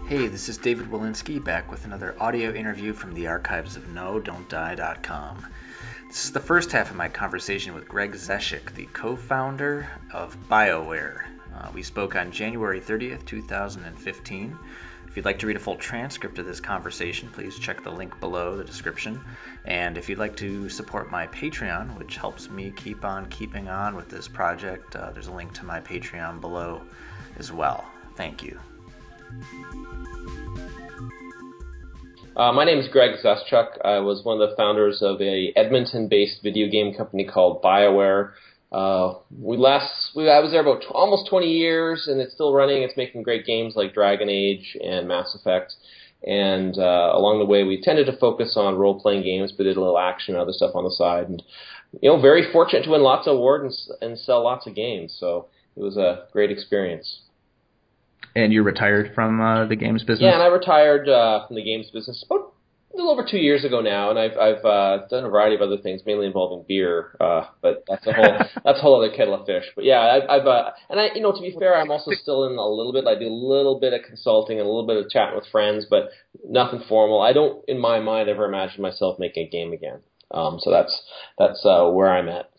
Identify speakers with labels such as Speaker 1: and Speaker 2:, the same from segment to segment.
Speaker 1: Hey, this is David Wolinsky back with another audio interview from the archives of NoDon'tDie.com. This is the first half of my conversation with Greg Zeschuk, the co-founder of BioWare. We spoke on January 30th, 2015. If you'd like to read a full transcript of this conversation, please check the link below the description. And if you'd like to support my Patreon, which helps me keep on keeping on with this project, there's a link to my Patreon below as well. Thank you.
Speaker 2: My name is Greg Zeschuk. I was one of the founders of a Edmonton-based video game company called BioWare. I was there about almost 20 years, and it's still running. It's making great games like Dragon Age and Mass Effect. And along the way, we tended to focus on role-playing games, but did a little action and other stuff on the side. And very fortunate to win lots of awards and sell lots of games. So it was a great experience.
Speaker 3: And you retired from the games business?
Speaker 2: Yeah, and I retired from the games business about a little over 2 years ago now, and I've done a variety of other things, mainly involving beer, but that's a whole other kettle of fish. But yeah, to be fair, I'm also still in a little bit. I do a little bit of consulting and a little bit of chatting with friends, but nothing formal. I don't, in my mind, ever imagine myself making a game again. So that's where I'm at.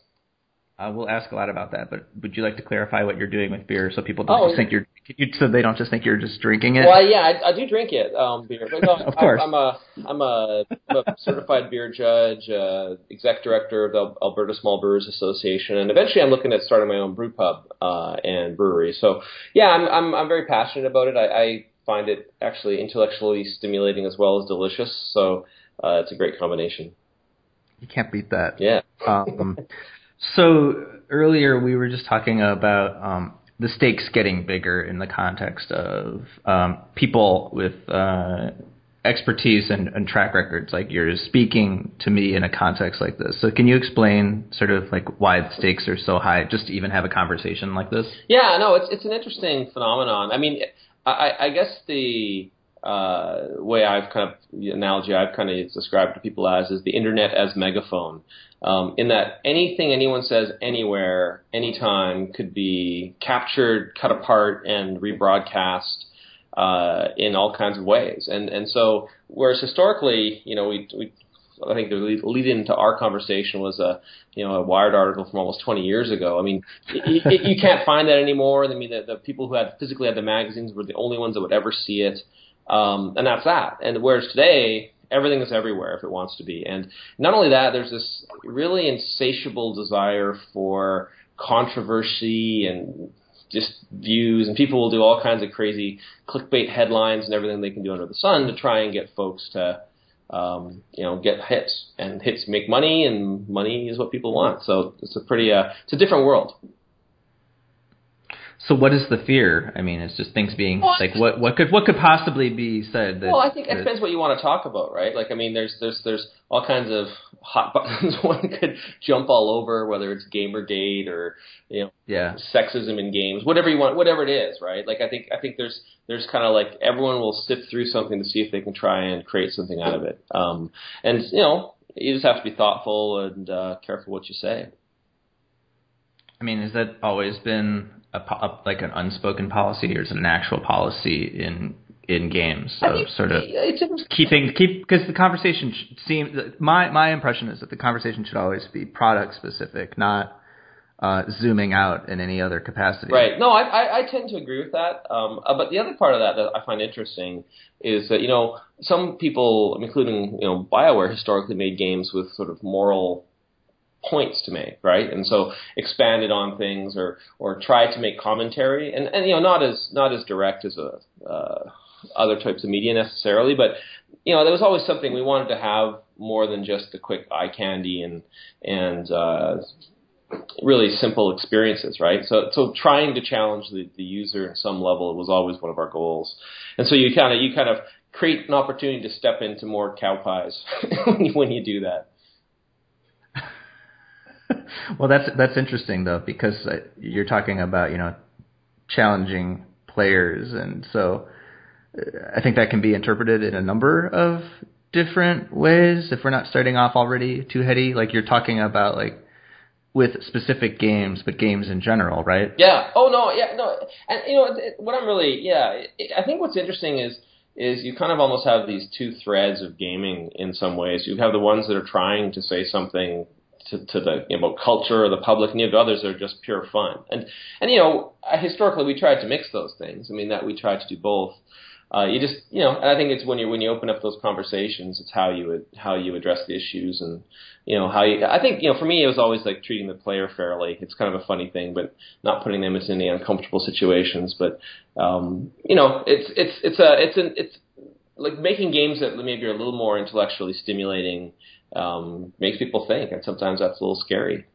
Speaker 3: We'll ask a lot about that, but would you like to clarify what you're doing with beer so people don't so they don't just think you're just drinking it?
Speaker 2: Well, yeah, I do drink it, beer. But no,
Speaker 3: of course.
Speaker 2: I'm a certified beer judge, exec director of the Alberta Small Brewers Association, and eventually I'm looking at starting my own brew pub and brewery. So yeah, I'm very passionate about it. I find it actually intellectually stimulating as well as delicious. So it's a great combination.
Speaker 3: You can't beat that.
Speaker 2: Yeah.
Speaker 3: So earlier we were just talking about the stakes getting bigger in the context of people with expertise and track records like yours speaking to me in a context like this. So can you explain sort of like why the stakes are so high just to even have a conversation like this?
Speaker 2: Yeah, no, it's an interesting phenomenon. I mean, I guess the way the analogy I've kind of described to people as is the internet as megaphone. In that anything anyone says anywhere, anytime could be captured, cut apart, and rebroadcast in all kinds of ways. And so, whereas historically, I think the lead into our conversation was a Wired article from almost 20 years ago. I mean, you can't find that anymore. I mean, the people who physically had the magazines were the only ones that would ever see it. And that's that. And whereas today, everything is everywhere if it wants to be. And not only that, there's this really insatiable desire for controversy and just views, and people will do all kinds of crazy clickbait headlines and everything they can do under the sun to try and get folks to, get hits. And hits make money, and money is what people want. So it's it's a different world.
Speaker 3: So what is the fear? I mean, it's just things being what could possibly be said?
Speaker 2: I think it depends what you want to talk about, right? Like, I mean, there's all kinds of hot buttons one could jump all over, whether it's Gamergate or sexism in games, whatever you want, whatever it is, right? Like, I think there's kind of like everyone will sift through something to see if they can try and create something out of it. And you just have to be thoughtful and careful what you say.
Speaker 3: I mean, has that always been like an unspoken policy, or is it an actual policy in games? So sort of because the conversation seems. My impression is that the conversation should always be product specific, not zooming out in any other capacity.
Speaker 2: Right. No, I tend to agree with that. But the other part of that I find interesting is that some people, including BioWare, historically made games with sort of moral points to make, right? And so expanded on things or tried to make commentary and not as direct as other types of media necessarily, but there was always something we wanted to have more than just the quick eye candy and really simple experiences, right? So trying to challenge the user at some level was always one of our goals. And so you kind of create an opportunity to step into more cow pies when you do that.
Speaker 3: Well, that's interesting though, because you're talking about challenging players, and so I think that can be interpreted in a number of different ways. If we're not starting off already too heady, like you're talking about like with specific games, but games in general, right?
Speaker 2: Yeah. Oh no. Yeah. No. And what I'm really, I think what's interesting is is you kind of almost have these two threads of gaming in some ways. You have the ones that are trying to say something to the about culture or the public, and you have others that are just pure fun. And historically we tried to mix those things. I mean, that we tried to do both. You just, and I think it's when you open up those conversations, it's how you address the issues, and I think for me it was always like treating the player fairly. It's kind of a funny thing, but not putting them into any uncomfortable situations. But it's like making games that maybe are a little more intellectually stimulating. Makes people think, and sometimes that's a little scary.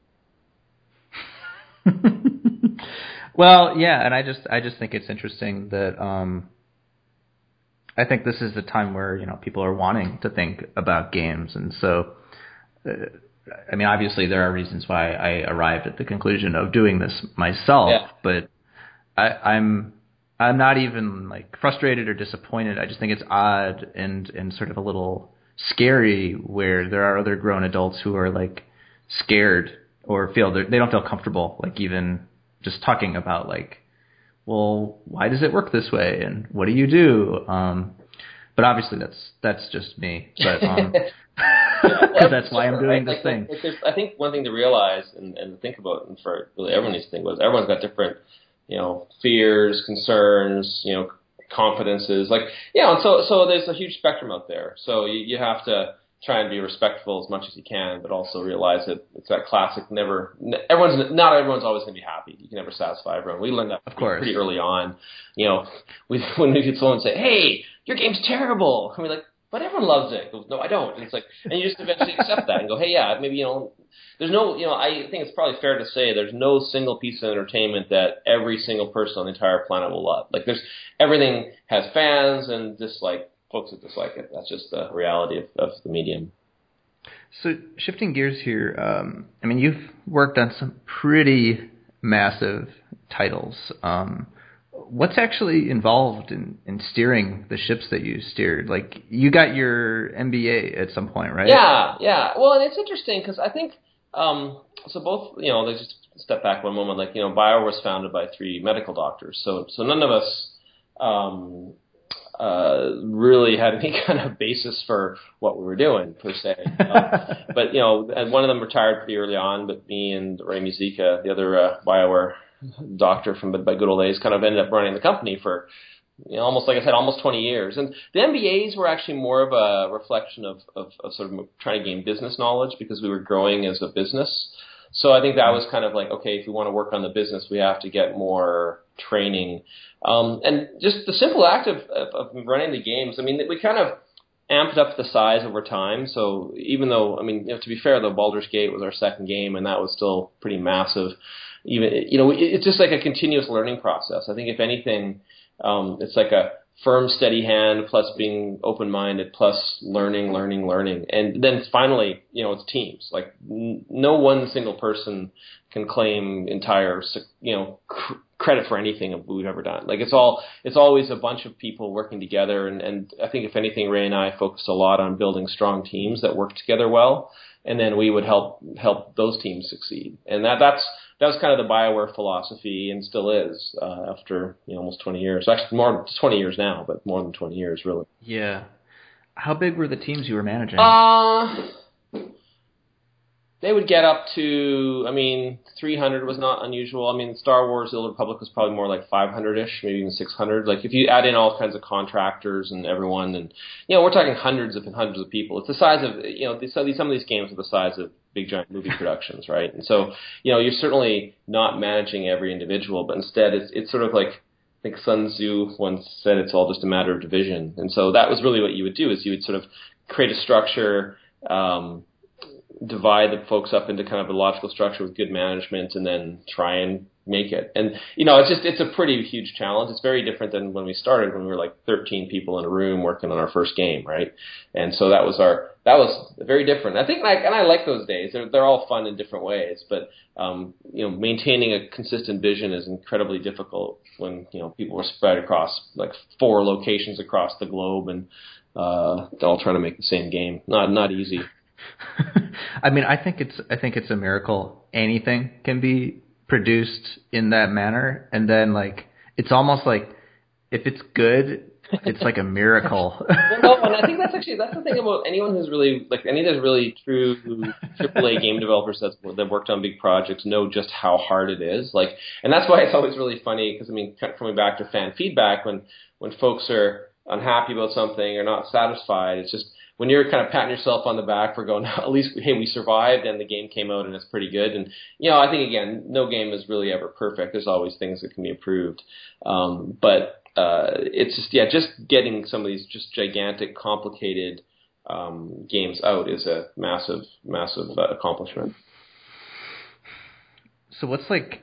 Speaker 3: Well, yeah, and I just think it's interesting that I think this is the time where people are wanting to think about games, and so I mean, obviously there are reasons why I arrived at the conclusion of doing this myself, but I'm not even like frustrated or disappointed. I just think it's odd and sort of a little scary where there are other grown adults who are like scared or feel they don't feel comfortable, like even just talking about like, well, why does it work this way and what do you do? But obviously that's just me. But because that's why I'm doing this thing.
Speaker 2: I think one thing to realize and think about, and for really everyone needs to think about, is everyone's got different, fears, concerns, confidences, and so there's a huge spectrum out there. So you have to try and be respectful as much as you can, but also realize that it's that classic not everyone's always going to be happy. You can never satisfy everyone. We learned that pretty early on. When we get someone say, "Hey, your game's terrible," and we're like, "But everyone loves it." Goes, "No, I don't." And it's like, and you just eventually accept that and go, "Hey, yeah, maybe there's no, I think it's probably fair to say there's no single piece of entertainment that every single person on the entire planet will love. Like everything has fans and folks that dislike it. That's just the reality of the medium."
Speaker 3: So shifting gears here, I mean, you've worked on some pretty massive titles. What's actually involved in steering the ships that you steered? Like, you got your MBA at some point, right?
Speaker 2: Yeah. Well, and it's interesting because I think, so both, let's just step back one moment. Like, BioWare was founded by 3 medical doctors. So none of us really had any kind of basis for what we were doing, per se. But, and one of them retired pretty early on, but me and Ray Muzica, the other BioWare doctor by good old days, kind of ended up running the company for, almost, like I said, almost 20 years. And the MBAs were actually more of a reflection of sort of trying to gain business knowledge because we were growing as a business. So I think that was kind of like, okay, if we want to work on the business, we have to get more training. And just the simple act of running the games, I mean, we kind of amped up the size over time. So even though, I mean, to be fair, though, Baldur's Gate was our second game, and that was still pretty massive. Even, it's just like a continuous learning process. I think if anything, it's like a firm, steady hand plus being open-minded plus learning. And then finally, it's teams. Like no one single person can claim entire, credit for anything we've ever done. Like it's always a bunch of people working together. And I think if anything, Ray and I focused a lot on building strong teams that work together well. And then we would help those teams succeed. And that was kind of the BioWare philosophy, and still is after almost 20 years. Actually, more 20 years now, but more than 20 years, really.
Speaker 3: Yeah. How big were the teams you were managing?
Speaker 2: They would get up to, 300 was not unusual. I mean, Star Wars: The Old Republic was probably more like 500-ish, maybe even 600. Like if you add in all kinds of contractors and everyone, and we're talking hundreds and hundreds of people. It's the size of some of these games are the size of big giant movie productions, right? And so you're certainly not managing every individual, but instead it's sort of like, I think Sun Tzu once said, it's all just a matter of division. And so that was really what you would do, is you would sort of create a structure, divide the folks up into kind of a logical structure with good management, and then try and make it. And it's a pretty huge challenge. It's very different than when we started, when we were like 13 people in a room working on our first game, right? And so that was very different. I think, and I like those days. They're all fun in different ways, but maintaining a consistent vision is incredibly difficult when people were spread across like 4 locations across the globe, and they're all trying to make the same game. Not easy.
Speaker 3: I mean, I think it's a miracle anything can be produced in that manner, and then like it's almost like if it's good, it's like a miracle.
Speaker 2: Well, no, and I think that's the thing about anyone who's really like any of those really true AAA game developers that worked on big projects know just how hard it is. Like, and that's why it's always really funny because I mean, coming back to fan feedback, when folks are unhappy about something or not satisfied, it's just when you're kind of patting yourself on the back for going, at least, hey, we survived and the game came out and it's pretty good. And, I think, again, no game is really ever perfect. There's always things that can be improved. But it's just getting some of these just gigantic, complicated games out is a massive, massive accomplishment.
Speaker 3: So what's like,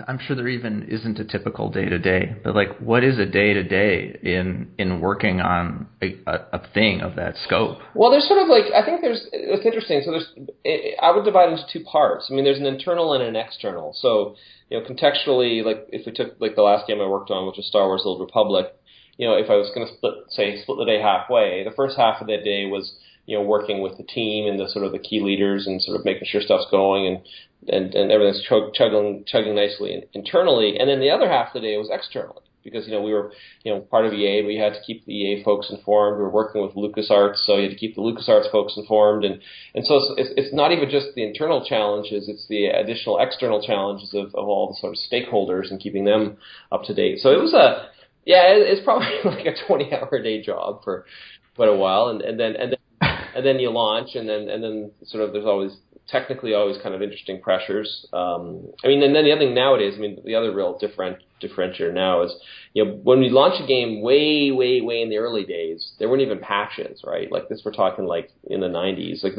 Speaker 3: I'm sure there even isn't a typical day-to-day, but like what is a day-to-day in working on a thing of that scope?
Speaker 2: Well, there's sort of like, I think it's interesting. So I would divide it into two parts. I mean, there's an internal and an external. So, contextually, like if we took like the last game I worked on, which was Star Wars: The Old Republic, if I was going to split the day halfway, the first half of the day was, working with the team and the sort of the key leaders and sort of making sure stuff's going and everything's chugging nicely internally. And then the other half of the day was externally because, we were, part of EA. We had to keep the EA folks informed. We were working with LucasArts, so you had to keep the LucasArts folks informed. And so it's not even just the internal challenges, it's the additional external challenges of all the sort of stakeholders and keeping them up to date. So it was it's probably like a 20-hour-a-day job for quite a while. And then you launch, and then sort of there's always kind of interesting pressures. And then the other thing nowadays, the other real differentiator now is, when we launch a game way, way, way in the early days, there weren't even patches, right? Like this, we're talking like in the 90s. Like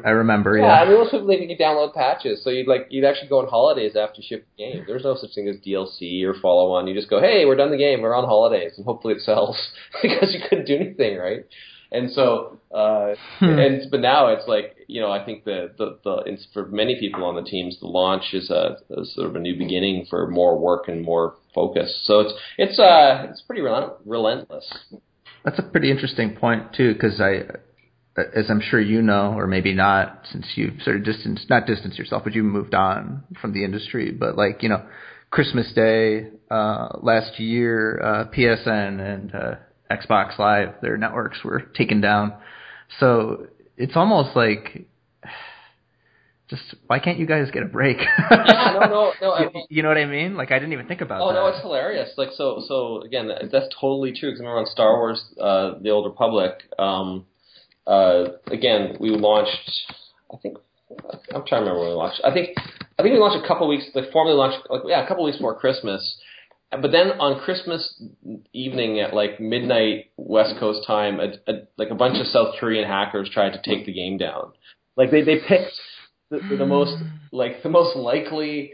Speaker 3: I remember. Yeah.
Speaker 2: Most people you could download patches, so you'd actually go on holidays after you ship the game. There's no such thing as DLC or follow on. You just go, hey, we're done the game, we're on holidays, and hopefully it sells because you couldn't do anything, right? And so, but now it's like, I think it's for many people on the teams, the launch is a sort of a new beginning for more work and more focus. So it's pretty relentless.
Speaker 3: That's a pretty interesting point too, because as I'm sure you know, or maybe not, since you've sort of not distanced yourself, but you moved on from the industry. But like, Christmas Day last year, PSN and Xbox Live, their networks were taken down. So it's almost like, just why can't you guys get a break?
Speaker 2: Yeah, no.
Speaker 3: You know what I mean? Like, I didn't even think about that.
Speaker 2: Oh, no, it's hilarious. Like, so again, that's totally true. Because I remember on Star Wars, The Old Republic, again, we launched, I'm trying to remember when we launched. I think we launched a couple weeks, formally launched, a couple weeks before Christmas. But then on Christmas evening at like midnight West Coast time, a bunch of South Korean hackers tried to take the game down. Like they picked the most likely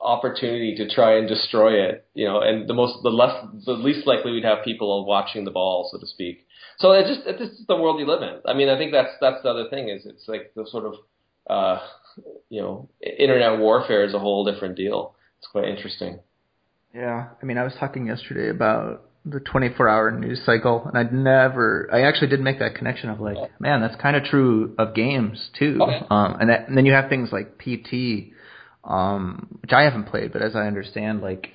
Speaker 2: opportunity to try and destroy it, and the least likely we'd have people watching the ball, so to speak. So it's just the world you live in. I think that's the other thing is it's like the sort of internet warfare is a whole different deal. It's quite interesting.
Speaker 3: Yeah. I was talking yesterday about the 24-hour news cycle, and I actually did make that connection of like, man, that's kind of true of games too.
Speaker 2: Okay.
Speaker 3: And then you have things like PT, which I haven't played, but as I understand, like,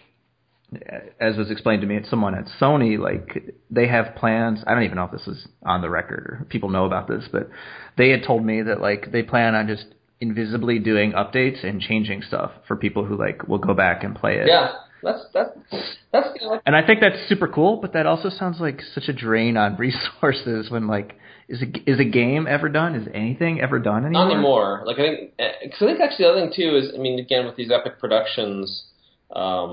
Speaker 3: as was explained to me, it's someone at Sony, like, they have plans. I don't even know if this is on the record or people know about this, but they had told me that, like, they plan on just invisibly doing updates and changing stuff for people who like will go back and play it.
Speaker 2: Yeah, that's
Speaker 3: and I think that's super cool, but that also sounds like such a drain on resources when like is a game ever done? Is anything ever done anymore?
Speaker 2: Not anymore. Like I think actually the other thing too is again with these epic productions, I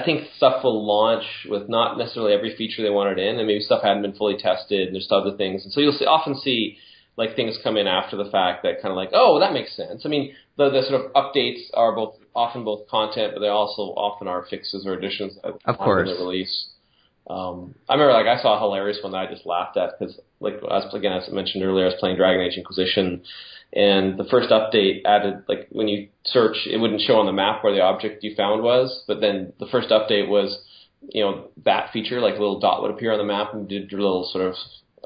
Speaker 2: think stuff will launch with not necessarily every feature they wanted in, and maybe stuff hadn't been fully tested, and there's other things, and so you'll often see like things come in after the fact that kind of like, oh, that makes sense. The sort of updates are often both content, but they also often are fixes or additions
Speaker 3: of course
Speaker 2: the release. I remember like I saw a hilarious one that I just laughed at because like as I mentioned earlier, I was playing Dragon Age Inquisition, and the first update added like when you search, it wouldn't show on the map where the object you found was, but then the first update was that feature, like a little dot would appear on the map and did your little sort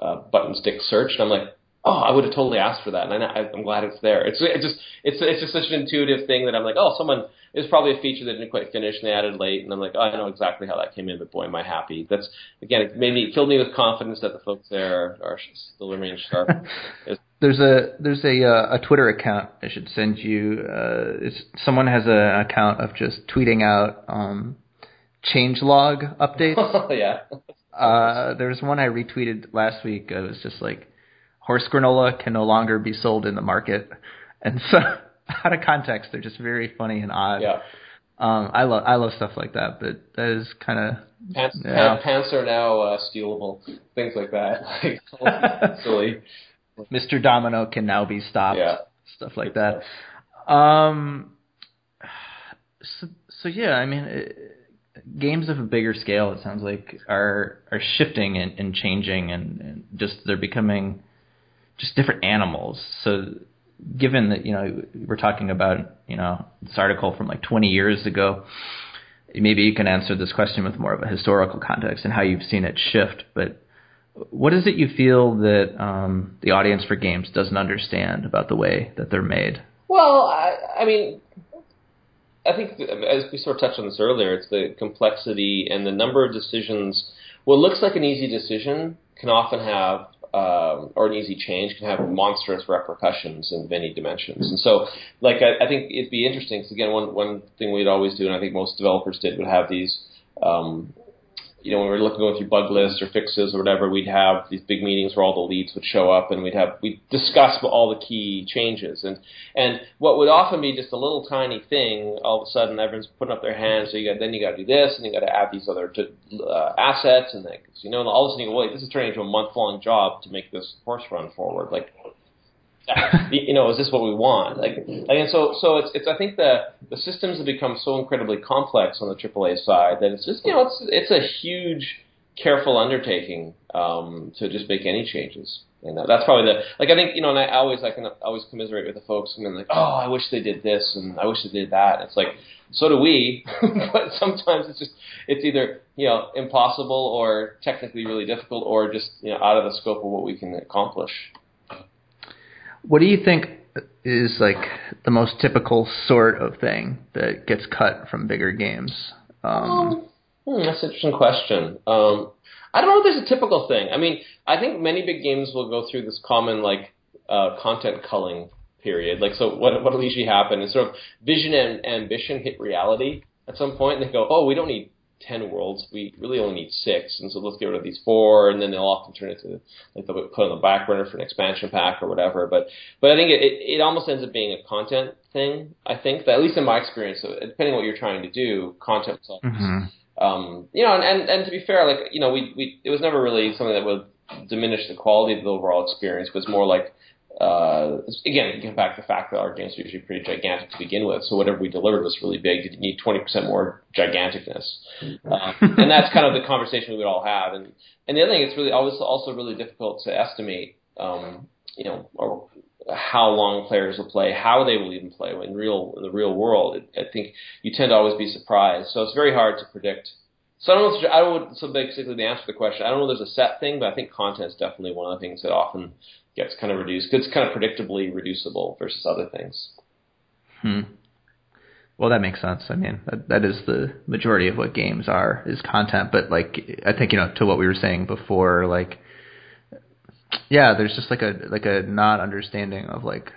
Speaker 2: of button stick search, and I'm like, I would have totally asked for that, and I'm glad it's there. It's just such an intuitive thing that I'm like, someone, it's probably a feature that didn't quite finish and they added late, and I'm like, I know exactly how that came in, but boy, am I happy. That's, again, it filled me with confidence that the folks there are still remain sharp.
Speaker 3: There's a Twitter account I should send you. Someone has an account of just tweeting out changelog updates.
Speaker 2: Yeah.
Speaker 3: There's one I retweeted last week. It was just like, horse granola can no longer be sold in the market, and so out of context, they're just very funny and odd.
Speaker 2: Yeah.
Speaker 3: I love stuff like that, but that is kind of
Speaker 2: pants are now stealable, things like that. Like, silly.
Speaker 3: Mr. Domino can now be stopped.
Speaker 2: Yeah.
Speaker 3: Stuff like that. So yeah, I mean, games of a bigger scale, it sounds like, are shifting and changing, and just they're becoming just different animals. So given that, we're talking about, this article from like 20 years ago, maybe you can answer this question with more of a historical context and how you've seen it shift. But what is it you feel that the audience for games doesn't understand about the way that they're made?
Speaker 2: Well, I mean, I think, as we sort of touched on this earlier, it's the complexity and the number of decisions. What looks like an easy decision can often have, or an easy change can have monstrous repercussions in many dimensions. And so, like, I think it'd be interesting, because again, one thing we'd always do, and I think most developers did, would have these, when we were going through bug lists or fixes or whatever, we'd have these big meetings where all the leads would show up, and we'd discuss all the key changes. And what would often be just a little tiny thing, all of a sudden everyone's putting up their hands. So then you got to do this, and you got to add these other assets, and and all of a sudden you go, wait, this is turning into a month-long job to make this horse run forward. Like, is this what we want? And so it's I think the systems have become so incredibly complex on the AAA side that it's just, it's a huge, careful undertaking to just make any changes. And that's probably I think, and I can always commiserate with the folks, and then like, I wish they did this, and I wish they did that. It's like, so do we, but sometimes it's either, impossible or technically really difficult, or just, out of the scope of what we can accomplish.
Speaker 3: What do you think is like the most typical sort of thing that gets cut from bigger games?
Speaker 2: That's an interesting question. I don't know if there's a typical thing. I mean, I think many big games will go through this common content culling period. Like, so what'll usually happen is sort of vision and ambition hit reality at some point, and they go, we don't need 10 worlds, we really only need 6, and so let's get rid of these 4, and then they'll often turn it to, like, they'll put on the back burner for an expansion pack or whatever. But I think it almost ends up being a content thing. I think that, at least in my experience, so depending on what you're trying to do, content was always, and to be fair, like, we it was never really something that would diminish the quality of the overall experience. It was more like, again, getting back to the fact that our games are usually pretty gigantic to begin with, so whatever we delivered was really big. Did you need 20% more giganticness? And that's kind of the conversation we would all have. And the other thing, it's really always also really difficult to estimate, or how long players will play, how they will even play in the real world. I think you tend to always be surprised, so it's very hard to predict. So so basically, the answer to the question, I don't know if there's a set thing, but I think content is definitely one of the things that often gets kind of reduced, because it's kind of predictably reducible versus other things.
Speaker 3: Well, that makes sense. I mean, that is the majority of what games are, is content. But like, I think, to what we were saying before, like, yeah, there's just like a not understanding of like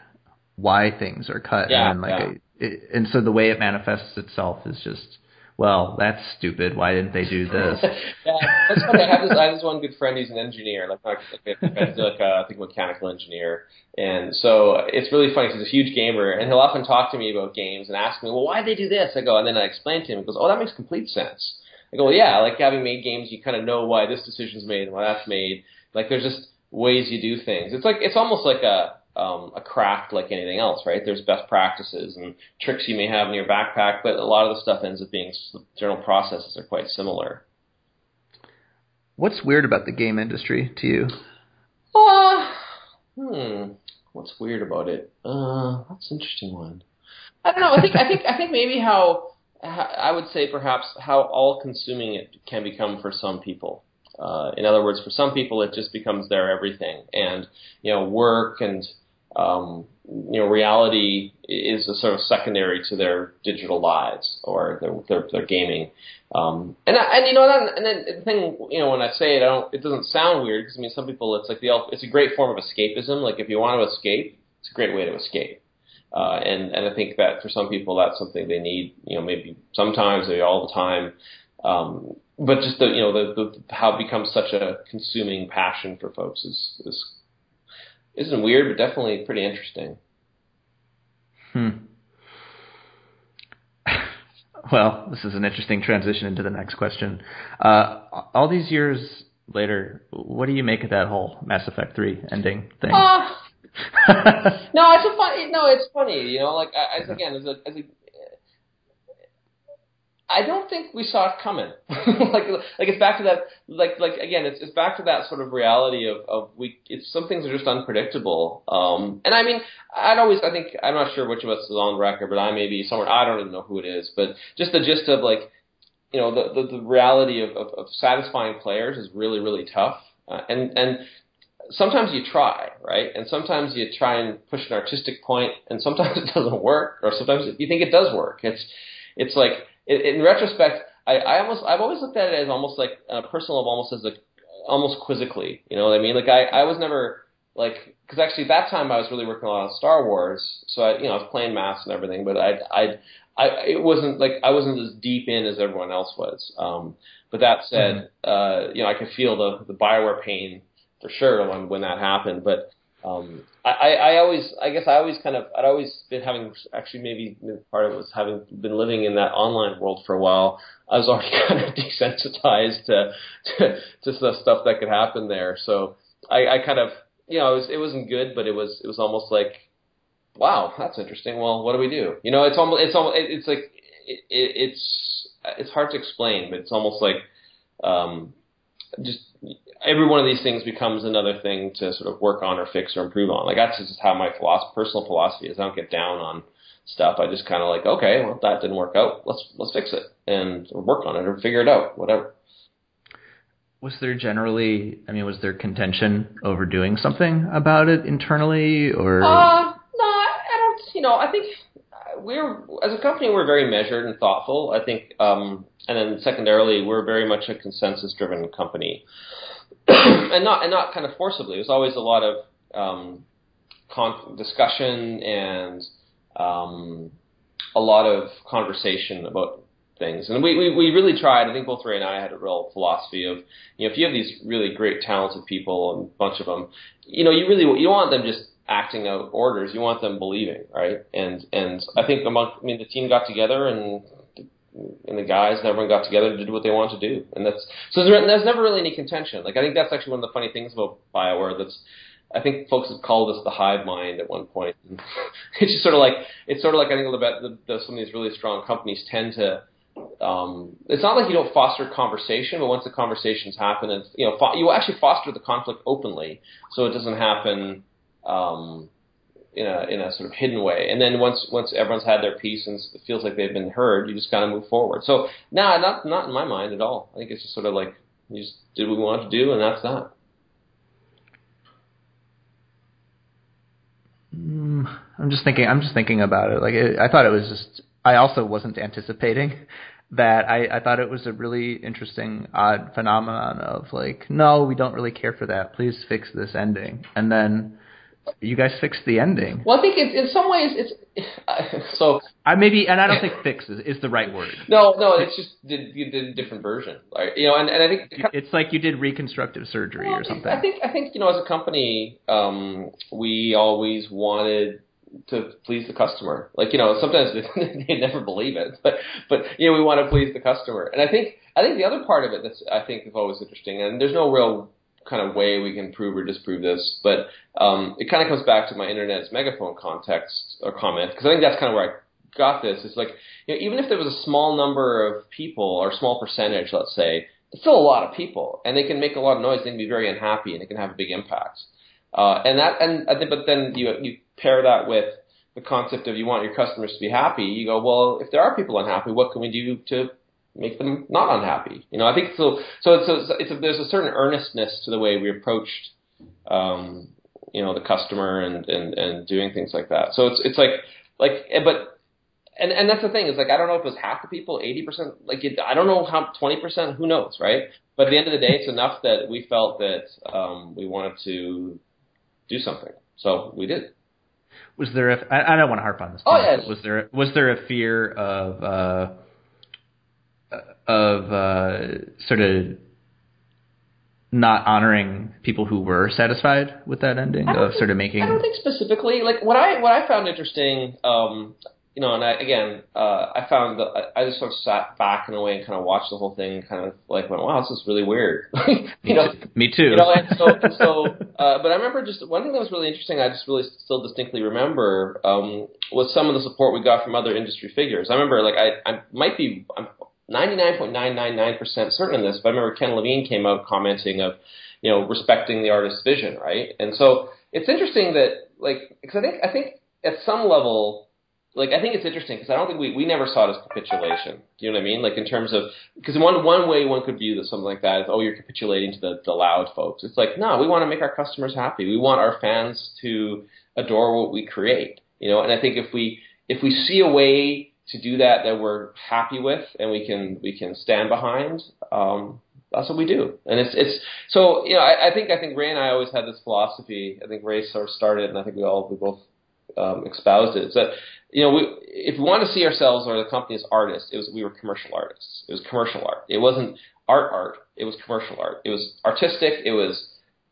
Speaker 3: why things are cut, and so the way it manifests itself is just, well, that's stupid. Why didn't they do this?
Speaker 2: That's funny. I have this one good friend who's an engineer, I think a mechanical engineer, and so it's really funny because he's a huge gamer, and he'll often talk to me about games and ask me, well, why did they do this? I go, and then I explain to him. He goes, that makes complete sense. I go, well, yeah, like having made games, you kind of know why this decision's made and why that's made. Like, there's just ways you do things. It's almost like a craft like anything else, right? There's best practices and tricks you may have in your backpack, but a lot of the stuff ends up being, general processes are quite similar.
Speaker 3: What's weird about the game industry to you?
Speaker 2: What's weird about it? That's an interesting one. I don't know. I think maybe how I would say perhaps how all-consuming it can become for some people. In other words, for some people, it just becomes their everything, and work and reality is a sort of secondary to their digital lives or their gaming. And then the thing, when I say it, it doesn't sound weird because some people it's like it's a great form of escapism. Like if you want to escape, it's a great way to escape. And I think that for some people that's something they need. Maybe sometimes, maybe all the time. But just how it becomes such a consuming passion for folks isn't weird, but definitely pretty interesting.
Speaker 3: Well, this is an interesting transition into the next question. All these years later, what do you make of that whole Mass Effect 3 ending thing?
Speaker 2: It's funny. I don't think we saw it coming. It's back to that. It's back to that sort of reality of some things are just unpredictable. And I mean, I'm not sure which of us is on record, but I may be somewhere. I don't even know who it is, but just the gist of the reality of satisfying players is really, really tough. And sometimes you try, right? And sometimes you try and push an artistic point, and sometimes it doesn't work, or sometimes you think it does work. It's like. In retrospect, I've always looked at it as almost like a personal, almost quizzically. You know what I mean? I was never because actually at that time I was really working a lot on Star Wars, so I was playing Mass and everything, but it wasn't I wasn't as deep in as everyone else was. But that said, I could feel the BioWare pain for sure when that happened, but. I'd always been having, actually maybe part of it was having been living in that online world for a while. I was already kind of desensitized to the stuff that could happen there. So I kind of, it wasn't good, but it was almost like, wow, that's interesting. Well, what do we do? It's hard to explain, but it's almost like, just every one of these things becomes another thing to sort of work on or fix or improve on. That's just how my personal philosophy is. I don't get down on stuff. I just kind of okay, well, that didn't work out. Let's fix it and work on it or figure it out, whatever.
Speaker 3: Was there was there contention over doing something about it internally or?
Speaker 2: No, I don't, I think as a company, we're very measured and thoughtful. I think, and then secondarily, we're very much a consensus-driven company, and not kind of forcibly. There's always a lot of discussion and a lot of conversation about things. And we really tried. I think both Ray and I had a real philosophy of, if you have these really great, talented people, and a bunch of them, you don't want them just acting out orders. You want them believing, right? And I think the team got together and the guys and everyone got together and did what they wanted to do. And there's never really any contention. I think that's actually one of the funny things about BioWare. I think folks have called us the hive mind at one point. And it's just sort of I think some of these really strong companies tend to. It's not like you don't foster conversation, but once the conversations happen, and you actually foster the conflict openly, so it doesn't happen. In a sort of hidden way, and then once everyone's had their piece and it feels like they've been heard, you just kind of move forward. So not in my mind at all. I think it's just sort of you just did what we wanted to do, and that's that.
Speaker 3: I'm just thinking about it. I thought it was just. I also wasn't anticipating that. I thought it was a really interesting, odd phenomenon of no, we don't really care for that. Please fix this ending, and then. You guys fixed the ending.
Speaker 2: Well, I think in some ways it's so.
Speaker 3: I don't think "fix" is the right word.
Speaker 2: No, it's just you did a different version, right? And I think
Speaker 3: it's like you did reconstructive surgery or something.
Speaker 2: I think as a company, we always wanted to please the customer. Sometimes they never believe it, but we want to please the customer. And I think the other part of it that's I think is always interesting, and there's no real kind of way we can prove or disprove this, but it kind of comes back to my internet as megaphone context or comment, because I think that's kind of where I got this. It's even if there was a small number of people or a small percentage, let's say, it's still a lot of people, and they can make a lot of noise. They can be very unhappy, and it can have a big impact. But then you pair that with the concept of you want your customers to be happy. You go, well, if there are people unhappy, what can we do to make them not unhappy. You know, I think so. There's a certain earnestness to the way we approached, you know, the customer and doing things like that. So it's like, but that's the thing is like, I don't know if it was half the people, 80%, like I don't know how 20%, who knows, right? But at the end of the day, it's enough that we felt that we wanted to do something, so we did.
Speaker 3: Was there I don't want to harp on this. But was there a fear of sort of not honoring people who were satisfied with that ending of sort of making?
Speaker 2: I don't think specifically. Like what I found interesting, you know, and I found that I just sort of sat back in a way and kind of watched the whole thing, and kind of like went, wow, this is really weird. You know,
Speaker 3: me too.
Speaker 2: You know, and so, but I remember just one thing that was really interesting. I just really still distinctly remember was some of the support we got from other industry figures. I remember, like, I'm 99.999% certain of this, but I remember Ken Levine came out commenting of, you know, respecting the artist's vision, right? And so it's interesting that, like, because I think at some level. Like, I think it's interesting because I don't think we never saw it as capitulation. Do you know what I mean? Like, in terms of, because one way one could view that something like that is, oh, you're capitulating to the loud folks. It's like, no, we want to make our customers happy. We want our fans to adore what we create, you know. And I think if we see a way to do that we're happy with and we can stand behind, that's what we do. And it's so, you know, I think Ray and I always had this philosophy. I think Ray sort of started, and I think we both espoused it. It's that, you know, if we want to see ourselves or the company as artists, we were commercial artists. It was commercial art. It wasn't art. It was commercial art. It was artistic. It was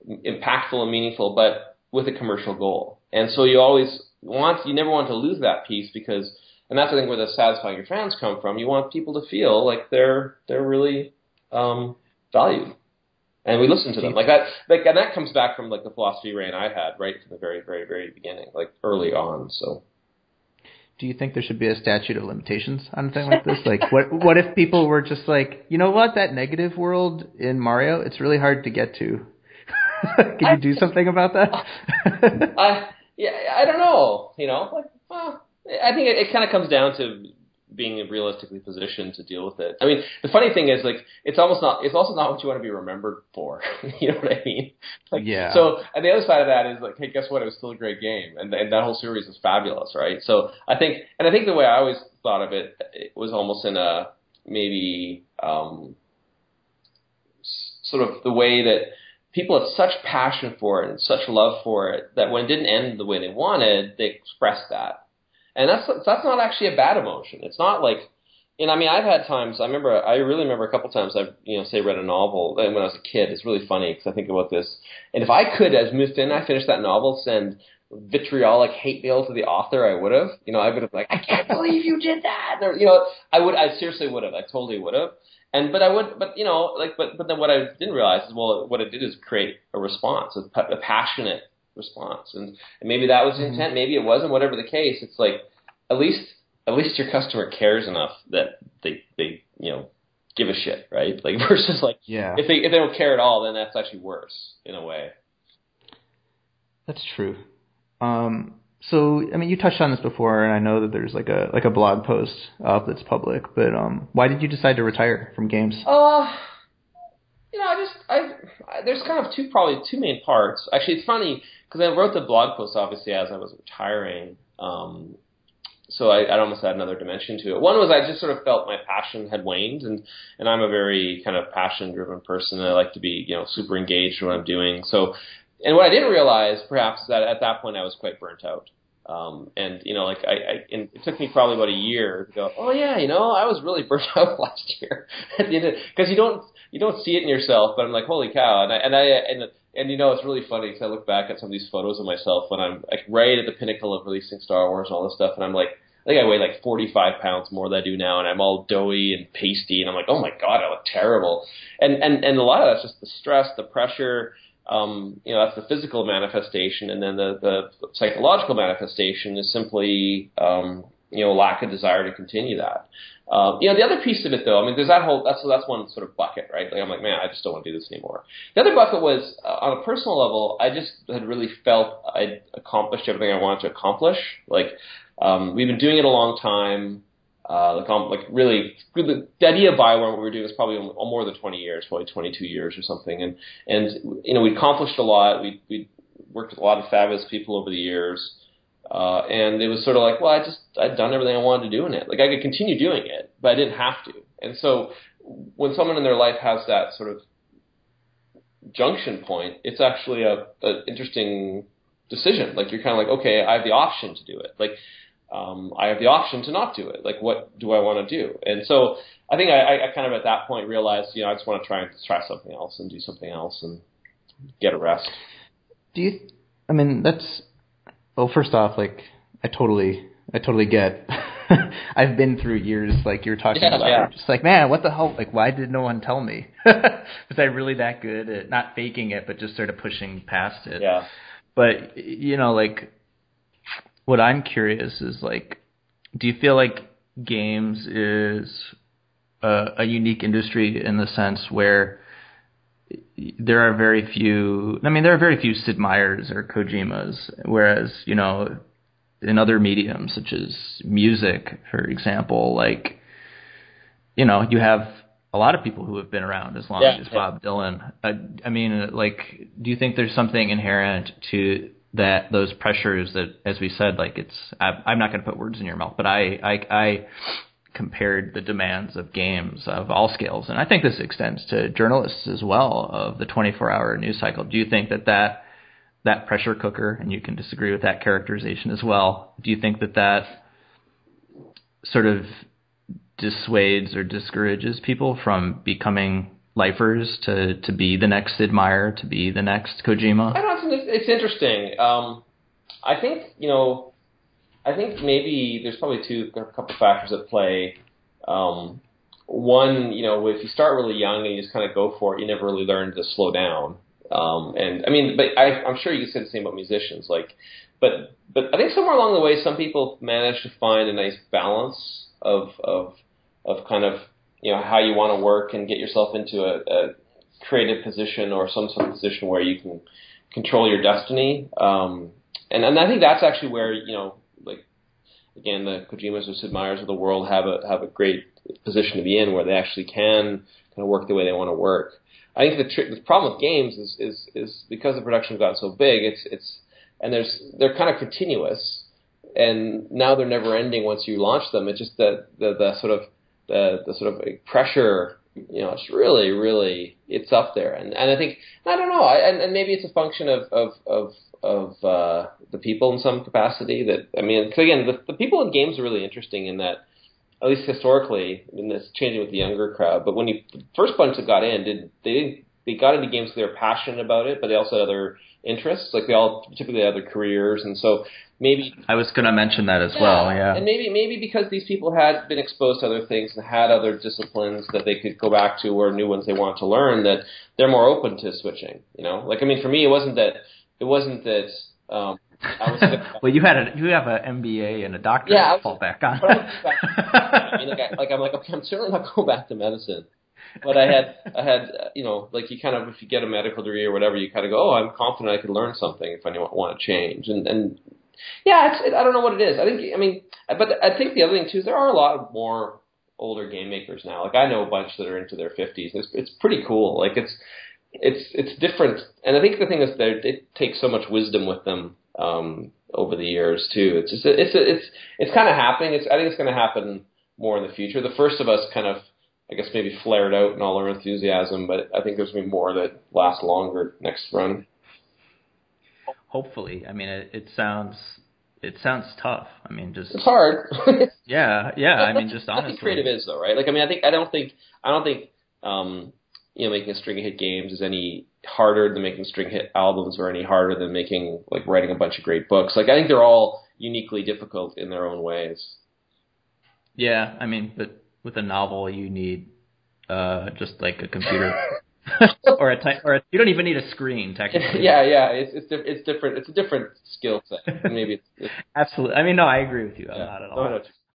Speaker 2: impactful and meaningful, but with a commercial goal. And so you never want to lose that piece because, and that's I think where the satisfying your fans come from. You want people to feel like they're really valued. And we listen to them like that, and that comes back from like the philosophy Ray and I had right from the very, very, very beginning, like early on. So,
Speaker 3: do you think there should be a statute of limitations on a thing like this? Like, what if people were just like, you know what, that negative world in Mario, it's really hard to get to. Can you do something about that?
Speaker 2: I don't know. You know, like, I think it kind of comes down to being realistically positioned to deal with it. I mean, the funny thing is, like, it's also not what you want to be remembered for. You know what I mean? Like,
Speaker 3: yeah.
Speaker 2: So, and the other side of that is like, hey, guess what? It was still a great game, and that whole series is fabulous, right? So, I think the way I always thought of it was almost in a maybe sort of the way that people had such passion for it and such love for it that when it didn't end the way they wanted, they expressed that. And that's not actually a bad emotion. It's not like, you know, I mean, I've had times, I really remember a couple times I've, you know, say read a novel, and when I was a kid, it's really funny because I think about this. And if I could, as soon as I finished that novel, send vitriolic hate mail to the author, I would have. You know, I would have like, I can't believe you did that. Or, you know, I seriously would have. I totally would have. But you know, like, but then what I didn't realize is, well, what it did is create a response, a passionate response, and maybe that was the intent, maybe it wasn't. Whatever the case, it's like at least your customer cares enough that they you know give a shit, right? Like versus like if they don't care at all, then that's actually worse in a way.
Speaker 3: That's true. So I mean, you touched on this before, and I know that there's like a blog post that's public, but why did you decide to retire from games?
Speaker 2: You know, there's kind of two main parts. Actually, it's funny because I wrote the blog post obviously as I was retiring, so I almost had another dimension to it. One was I just sort of felt my passion had waned, and I'm a very kind of passion-driven person. I like to be, you know, super engaged in what I'm doing. So, and what I didn't realize perhaps is that at that point I was quite burnt out. And you know, like and it took me probably about a year to go, oh yeah, you know, I was really burnt out last year at the end because you don't see it in yourself, but I'm like, holy cow, and you know, it's really funny because I look back at some of these photos of myself when I'm like right at the pinnacle of releasing Star Wars and all this stuff, and I'm like, I think I weigh like 45 pounds more than I do now, and I'm all doughy and pasty, and I'm like, oh my god, I look terrible, and a lot of that's just the stress, the pressure. You know, that's the physical manifestation, and then the psychological manifestation is simply, you know, lack of desire to continue that. You know, the other piece of it, though, I mean, there's that's one sort of bucket, right? Like, I'm like, man, I just don't want to do this anymore. The other bucket was, on a personal level, I just had really felt I'd accomplished everything I wanted to accomplish. Like, we've been doing it a long time. Really, the idea of BioWare, what we were doing, was probably more than 20 years, probably 22 years or something. And we'd accomplished a lot. We'd worked with a lot of fabulous people over the years. And it was sort of like, well, I'd done everything I wanted to do in it. Like, I could continue doing it, but I didn't have to. And so when someone in their life has that sort of junction point, it's actually an interesting decision. Like, you're kind of like, okay, I have the option to do it. Like, I have the option to not do it. Like, what do I want to do? And so I think I kind of at that point realized, I just want to try something else and do something else and get a rest.
Speaker 3: Well, first off, like, I totally get. I've been through years like you're talking about.
Speaker 2: Yeah.
Speaker 3: Just like, man, what the hell? Like, why did no one tell me? Was I really that good at not faking it, but just sort of pushing past it?
Speaker 2: Yeah.
Speaker 3: But, like, what I'm curious is, like, do you feel like games is a unique industry in the sense where there are very few Sid Meier's or Kojima's, whereas, in other mediums such as music, for example, like, you have a lot of people who have been around as long as Bob Dylan. Do you think there's something inherent to that, those pressures that, as we said, like, I'm not going to put words in your mouth, but I compared the demands of games of all scales, and I think this extends to journalists as well, of the 24-hour news cycle. Do you think that pressure cooker, and you can disagree with that characterization as well, do you think that sort of dissuades or discourages people from becoming lifers to be the next Sid Meier, to be the next Kojima?
Speaker 2: I don't think it's interesting. I think maybe there's probably a couple factors at play. One, if you start really young and you just kind of go for it, you never really learn to slow down. I'm sure you could say the same about musicians. But I think somewhere along the way, some people manage to find a nice balance of kind of, how you want to work and get yourself into a creative position or some sort of position where you can control your destiny. And I think that's actually where, again, the Kojimas or Sid Meier's of the world have a great position to be in, where they actually can kind of work the way they want to work. I think the problem with games is because the production has gotten so big, they're kind of continuous, and now they're never ending once you launch them. It's just the sort of pressure, it's really, really, it's up there. And I think, I don't know, and maybe it's a function of the people in some capacity. Because again, the people in games are really interesting in that, at least historically, and it's changing with the younger crowd, but the first bunch that got in, they got into games because they were passionate about it, but they also had other interests. Like, they all typically had other careers, and so maybe
Speaker 3: I was going to mention that as well. Yeah,
Speaker 2: and maybe because these people had been exposed to other things and had other disciplines that they could go back to, or new ones they wanted to learn, that they're more open to switching. For me, it wasn't that.
Speaker 3: Well, you have an MBA and a doctorate to fall back on.
Speaker 2: I'm like, okay, I'm certainly not going back to medicine. But I had, you kind of, if you get a medical degree or whatever, you kind of go, oh, I'm confident I could learn something if I want to change. And yeah, I don't know what it is. But I think the other thing too is there are a lot more older game makers now. Like, I know a bunch that are into their 50s. It's pretty cool. Like, it's different. And I think the thing is that it takes so much wisdom with them over the years too. It's kind of happening. I think it's going to happen more in the future. The first of us kind of, I guess, maybe flared out in all our enthusiasm, but I think there's going to be more that last longer next run.
Speaker 3: Hopefully. It sounds tough.
Speaker 2: It's hard.
Speaker 3: yeah. Just honestly,
Speaker 2: I think creative is though, right? I don't think making a string of hit games is any harder than making string hit albums, or any harder than writing a bunch of great books. I think they're all uniquely difficult in their own ways.
Speaker 3: Yeah, but with a novel, you need just like a computer or you don't even need a screen technically.
Speaker 2: Yeah, it's different. It's a different skill set. Maybe it's
Speaker 3: absolutely. No, I agree with you on that at all.
Speaker 2: No.